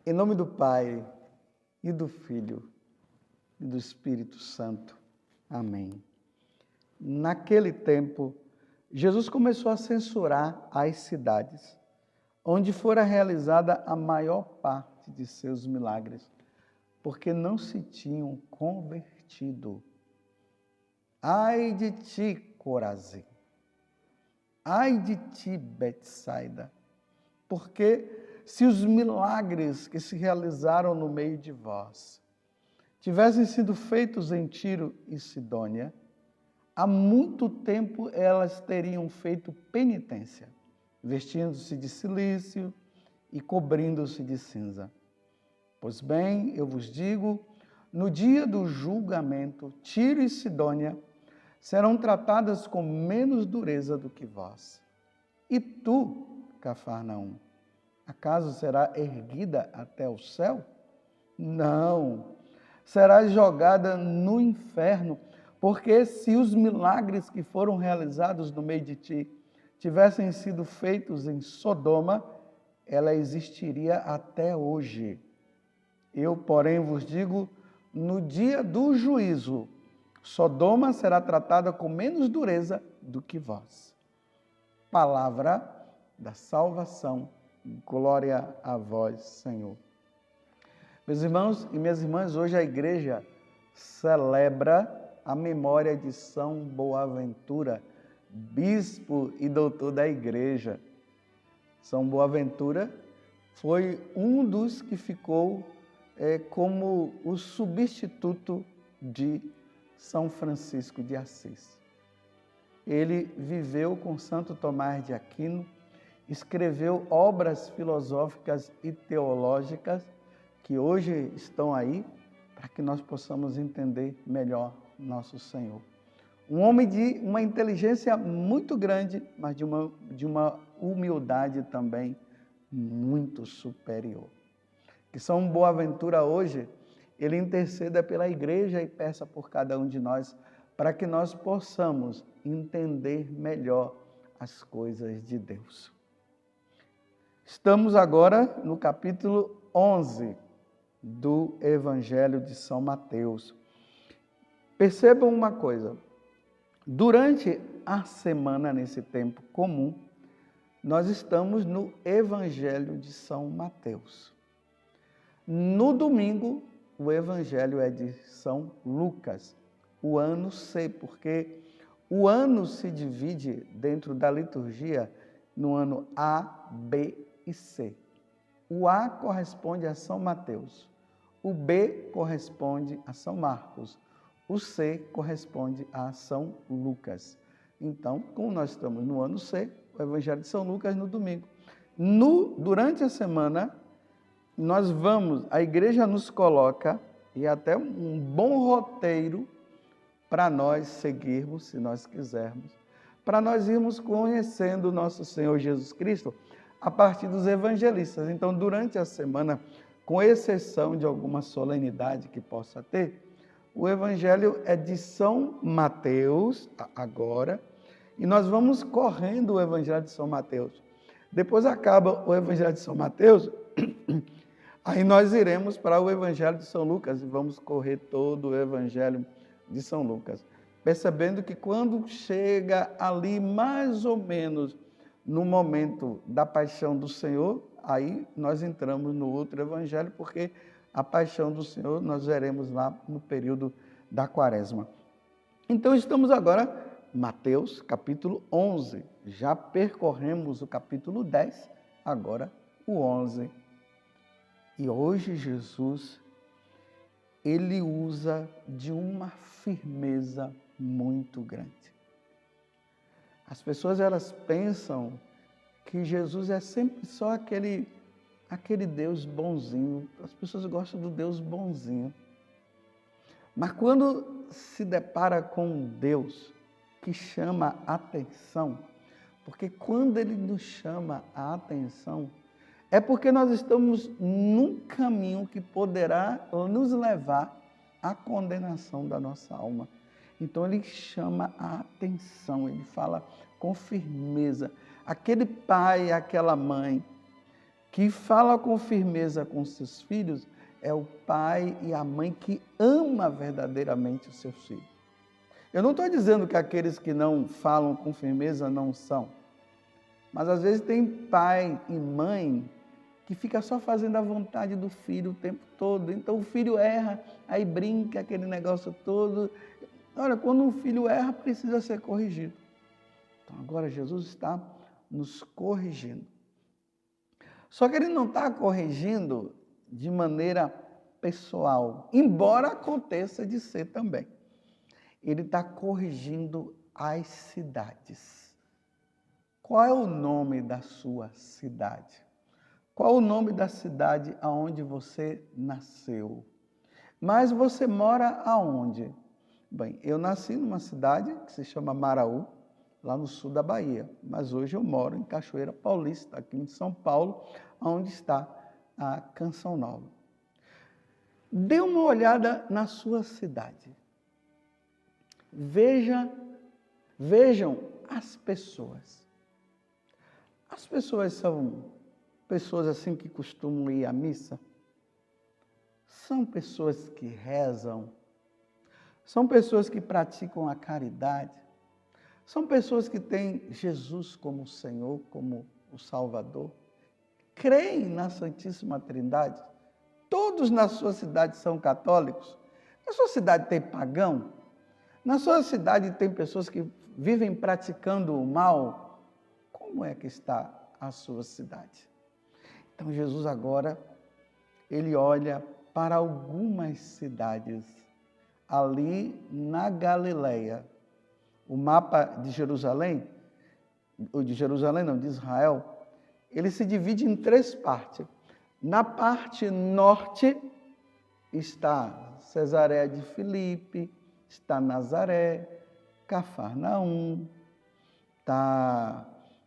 Em nome do Pai, e do Filho, e do Espírito Santo. Amém. Naquele tempo, Jesus começou a censurar as cidades, onde fora realizada a maior parte de seus milagres, porque não se tinham convertido. Ai de ti, Corazim! Ai de ti, Betsaida! Porque se os milagres que se realizaram no meio de vós tivessem sido feitos em Tiro e Sidônia, há muito tempo elas teriam feito penitência, vestindo-se de cilício e cobrindo-se de cinza. Pois bem, eu vos digo, no dia do julgamento, Tiro e Sidônia serão tratadas com menos dureza do que vós. E tu, Cafarnaum, acaso será erguida até o céu? Não, será jogada no inferno, porque se os milagres que foram realizados no meio de ti tivessem sido feitos em Sodoma, ela existiria até hoje. Eu, porém, vos digo, no dia do juízo, Sodoma será tratada com menos dureza do que vós. Palavra da salvação. Glória a vós, Senhor. Meus irmãos e minhas irmãs, hoje a igreja celebra a memória de São Boaventura, bispo e doutor da igreja. São Boaventura foi um dos que ficou como o substituto de São Francisco de Assis. Ele viveu com Santo Tomás de Aquino, escreveu obras filosóficas e teológicas que hoje estão aí para que nós possamos entender melhor nosso Senhor. Um homem de uma inteligência muito grande, mas de uma humildade também muito superior. Que São Boaventura hoje, ele interceda pela igreja e peça por cada um de nós, para que nós possamos entender melhor as coisas de Deus. Estamos agora no capítulo 11 do Evangelho de São Mateus. Percebam uma coisa, durante a semana, nesse tempo comum, nós estamos no Evangelho de São Mateus. No domingo, o Evangelho é de São Lucas, o ano C, porque o ano se divide dentro da liturgia no ano A, B e C. O A corresponde a São Mateus, o B corresponde a São Marcos, o C corresponde a São Lucas. Então, como nós estamos no ano C, o Evangelho de São Lucas no domingo. Durante a semana, a igreja nos coloca, e até um bom roteiro para nós seguirmos, se nós quisermos, para nós irmos conhecendo o nosso Senhor Jesus Cristo a partir dos evangelistas. Então, durante a semana, com exceção de alguma solenidade que possa ter, o Evangelho é de São Mateus, agora, e nós vamos correndo o Evangelho de São Mateus. Depois acaba o Evangelho de São Mateus, aí nós iremos para o Evangelho de São Lucas e vamos correr todo o Evangelho de São Lucas. Percebendo que quando chega ali mais ou menos no momento da paixão do Senhor, aí nós entramos no outro Evangelho, porque a paixão do Senhor nós veremos lá no período da Quaresma. Então estamos agora, Mateus capítulo 11, já percorremos o capítulo 10, agora o 11. E hoje Jesus, ele usa de uma firmeza muito grande. As pessoas, elas pensam que Jesus é sempre só aquele Deus bonzinho. As pessoas gostam do Deus bonzinho. Mas quando se depara com um Deus que chama a atenção, porque quando ele nos chama a atenção, é porque nós estamos num caminho que poderá nos levar à condenação da nossa alma. Então ele chama a atenção, ele fala com firmeza. Aquele pai, aquela mãe que fala com firmeza com seus filhos é o pai e a mãe que ama verdadeiramente os seus filhos. Eu não estou dizendo que aqueles que não falam com firmeza não são, mas às vezes tem pai e mãe que fica só fazendo a vontade do filho o tempo todo. Então o filho erra, aí brinca aquele negócio todo. Olha, quando um filho erra, precisa ser corrigido. Então agora Jesus está nos corrigindo. Só que ele não está corrigindo de maneira pessoal, embora aconteça de ser também. Ele está corrigindo as cidades. Qual é o nome da sua cidade? Qual o nome da cidade aonde você nasceu? Mas você mora aonde? Bem, eu nasci numa cidade que se chama Maraú, lá no sul da Bahia, mas hoje eu moro em Cachoeira Paulista, aqui em São Paulo, onde está a Canção Nova. Dê uma olhada na sua cidade. Vejam as pessoas. As pessoas são pessoas assim que costumam ir à missa? São pessoas que rezam? São pessoas que praticam a caridade? São pessoas que têm Jesus como Senhor, como o Salvador? Creem na Santíssima Trindade? Todos na sua cidade são católicos? Na sua cidade tem pagão? Na sua cidade tem pessoas que vivem praticando o mal? Como é que está a sua cidade? Então Jesus agora, ele olha para algumas cidades ali na Galileia. O mapa de Jerusalém, ou de Jerusalém não, de Israel, ele se divide em 3 partes. Na parte norte está Cesareia de Filipe, está Nazaré, Cafarnaum, está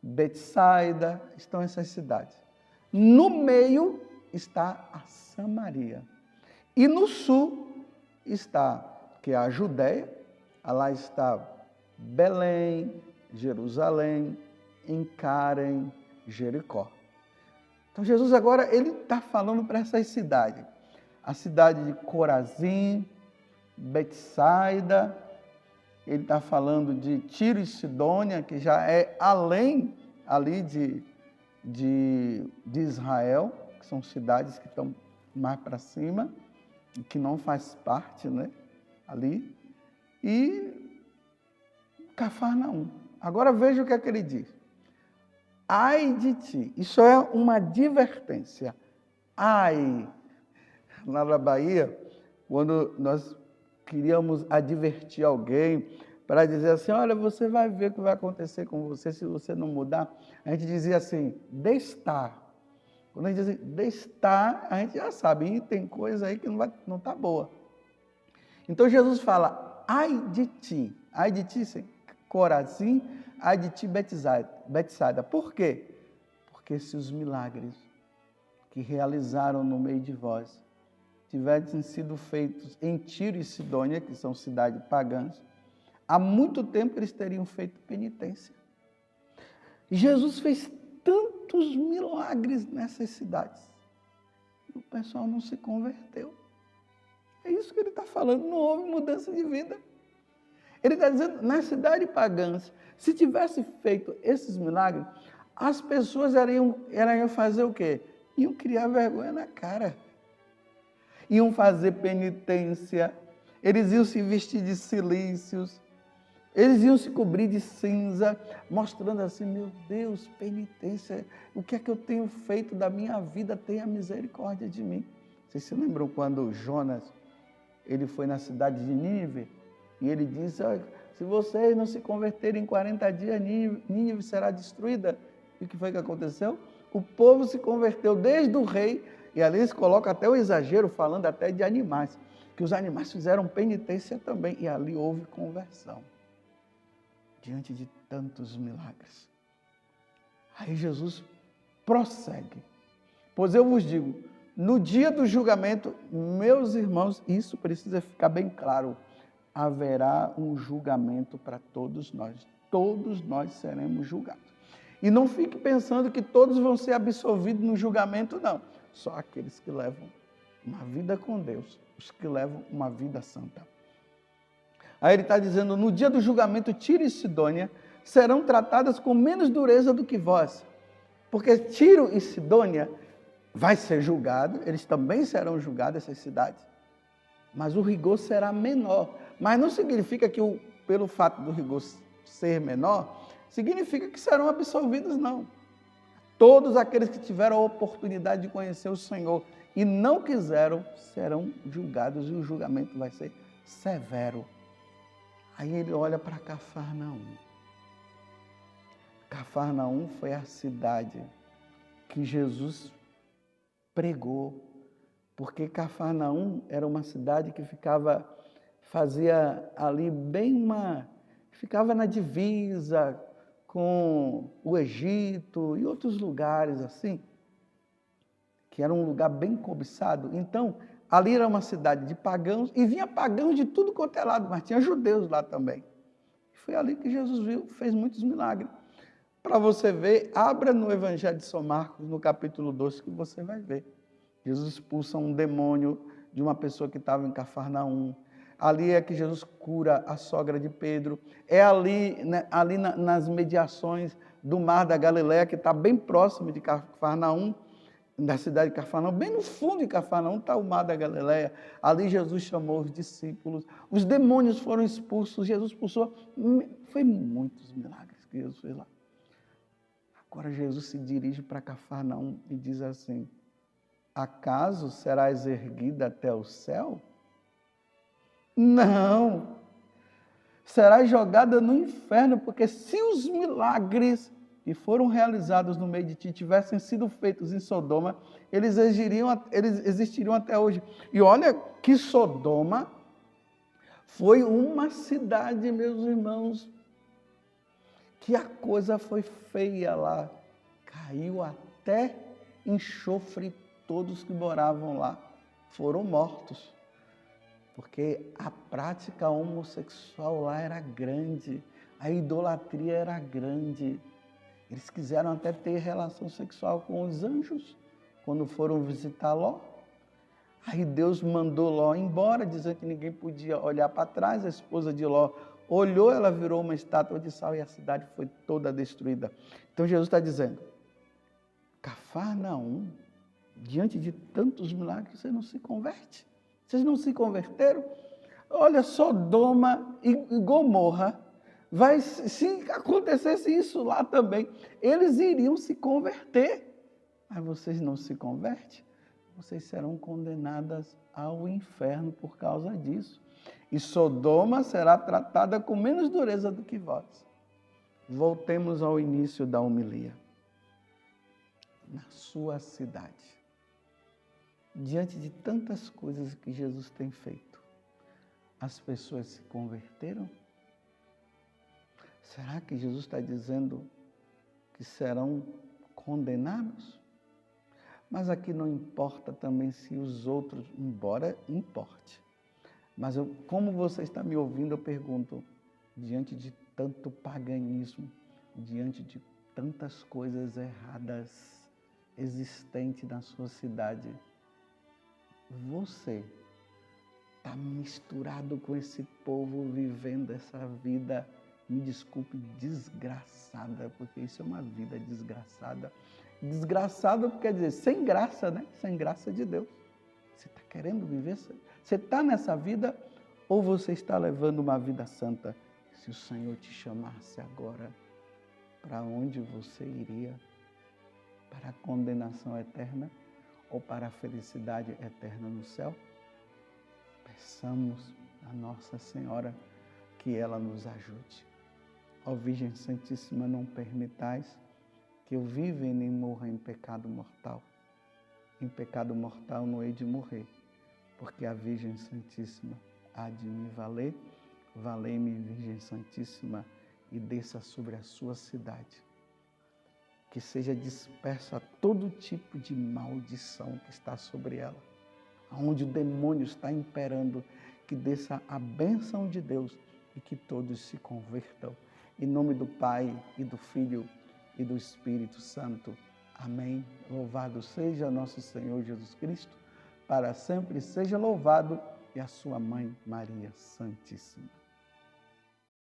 Betsaida, estão essas cidades. No meio está a Samaria. E no sul está, que é a Judéia, lá está Belém, Jerusalém, Encárem, Jericó. Então Jesus agora ele está falando para essas cidades. A cidade de Corazim, Betsaida, ele está falando de Tiro e Sidônia, que já é além ali de Israel, que são cidades que estão mais para cima, que não faz parte, né, ali, e Cafarnaum. Agora veja o que é que ele diz. Ai de ti, isso é uma advertência. Ai, lá na Bahia, quando nós queríamos advertir alguém, para dizer assim, olha, você vai ver o que vai acontecer com você se você não mudar. A gente dizia assim, destar. Quando a gente diz destar, a gente já sabe, e tem coisa aí que não está boa. Então Jesus fala, ai de ti, Corazim, ai de ti, Betsaida. Por quê? Porque se os milagres que realizaram no meio de vós tivessem sido feitos em Tiro e Sidônia, que são cidades pagãs, há muito tempo eles teriam feito penitência. Jesus fez tantos milagres nessas cidades. E o pessoal não se converteu. É isso que ele está falando, não houve mudança de vida. Ele está dizendo, nas cidades pagãs, se tivesse feito esses milagres, as pessoas iam fazer o quê? Iam criar vergonha na cara. Iam fazer penitência, eles iam se vestir de cilícios, eles iam se cobrir de cinza, mostrando assim, meu Deus, penitência, o que é que eu tenho feito da minha vida? Tenha misericórdia de mim. Vocês se lembram quando Jonas, ele foi na cidade de Nínive, e ele disse, se vocês não se converterem em 40 dias, Nínive será destruída. E o que foi que aconteceu? O povo se converteu desde o rei, e ali eles colocam até o exagero, falando até de animais, que os animais fizeram penitência também, e ali houve conversão, diante de tantos milagres. Aí Jesus prossegue, pois eu vos digo, no dia do julgamento, meus irmãos, isso precisa ficar bem claro, haverá um julgamento para todos nós seremos julgados. E não fique pensando que todos vão ser absolvidos no julgamento, não. Só aqueles que levam uma vida com Deus, os que levam uma vida santa. Aí ele está dizendo, no dia do julgamento, Tiro e Sidônia serão tratadas com menos dureza do que vós. Porque Tiro e Sidônia vai ser julgado, eles também serão julgados, essas cidades. Mas o rigor será menor. Mas não significa que, pelo fato do rigor ser menor, significa que serão absolvidos, não. Todos aqueles que tiveram a oportunidade de conhecer o Senhor e não quiseram, serão julgados e o julgamento vai ser severo. Aí ele olha para Cafarnaum. Cafarnaum foi a cidade que Jesus pregou, porque Cafarnaum era uma cidade que fazia ali ficava na divisa com o Egito e outros lugares assim, que era um lugar bem cobiçado. Então, ali era uma cidade de pagãos, e vinha pagãos de tudo quanto é lado, mas tinha judeus lá também. Foi ali que Jesus fez muitos milagres. Para você ver, abra no Evangelho de São Marcos, no capítulo 12, que você vai ver. Jesus expulsa um demônio de uma pessoa que estava em Cafarnaum. Ali é que Jesus cura a sogra de Pedro. É ali, né, nas mediações do Mar da Galileia, que está bem próximo de Cafarnaum, da cidade de Cafarnaum. Bem no fundo de Cafarnaum está o Mar da Galileia. Ali Jesus chamou os discípulos. Os demônios foram expulsos. Jesus expulsou. Foi muitos milagres que Jesus fez lá. Agora Jesus se dirige para Cafarnaum e diz assim, acaso serás erguida até o céu? Não, serás jogada no inferno, porque se os milagres que foram realizados no meio de ti tivessem sido feitos em Sodoma, eles existiriam até hoje. E olha que Sodoma foi uma cidade, meus irmãos, que a coisa foi feia lá. Caiu até enxofre, todos que moravam lá foram mortos. Porque a prática homossexual lá era grande, a idolatria era grande. Eles quiseram até ter relação sexual com os anjos, quando foram visitar Ló. Aí Deus mandou Ló embora, dizendo que ninguém podia olhar para trás. A esposa de Ló olhou, ela virou uma estátua de sal e a cidade foi toda destruída. Então Jesus está dizendo, Cafarnaum, diante de tantos milagres, você não se converte. Vocês não se converteram? Olha, Sodoma e Gomorra, se acontecesse isso lá também, eles iriam se converter. Mas vocês não se convertem? Vocês serão condenadas ao inferno por causa disso. E Sodoma será tratada com menos dureza do que vós. Voltemos ao início da homilia. Na sua cidade, diante de tantas coisas que Jesus tem feito, as pessoas se converteram? Será que Jesus está dizendo que serão condenados? Mas aqui não importa também se os outros, embora importe. Mas como você está me ouvindo, eu pergunto, diante de tanto paganismo, diante de tantas coisas erradas existentes na sua cidade, você está misturado com esse povo vivendo essa vida, me desculpe, desgraçada, porque isso é uma vida desgraçada. Desgraçada quer dizer sem graça, né? Sem graça de Deus. Você está querendo viver? Você está nessa vida ou você está levando uma vida santa? Se o Senhor te chamasse agora, para onde você iria? Para a condenação eterna ou para a felicidade eterna no céu? Peçamos a Nossa Senhora que ela nos ajude. Ó Virgem Santíssima, não permitais que eu viva e nem morra em pecado mortal. Em pecado mortal não hei de morrer, porque a Virgem Santíssima há de me valer. Valei-me, Virgem Santíssima, e desça sobre a sua cidade. Que seja dispersa todo tipo de maldição que está sobre ela. Onde o demônio está imperando, que desça a bênção de Deus e que todos se convertam. Em nome do Pai, e do Filho, e do Espírito Santo. Amém. Louvado seja nosso Senhor Jesus Cristo, para sempre seja louvado, e a sua mãe Maria Santíssima.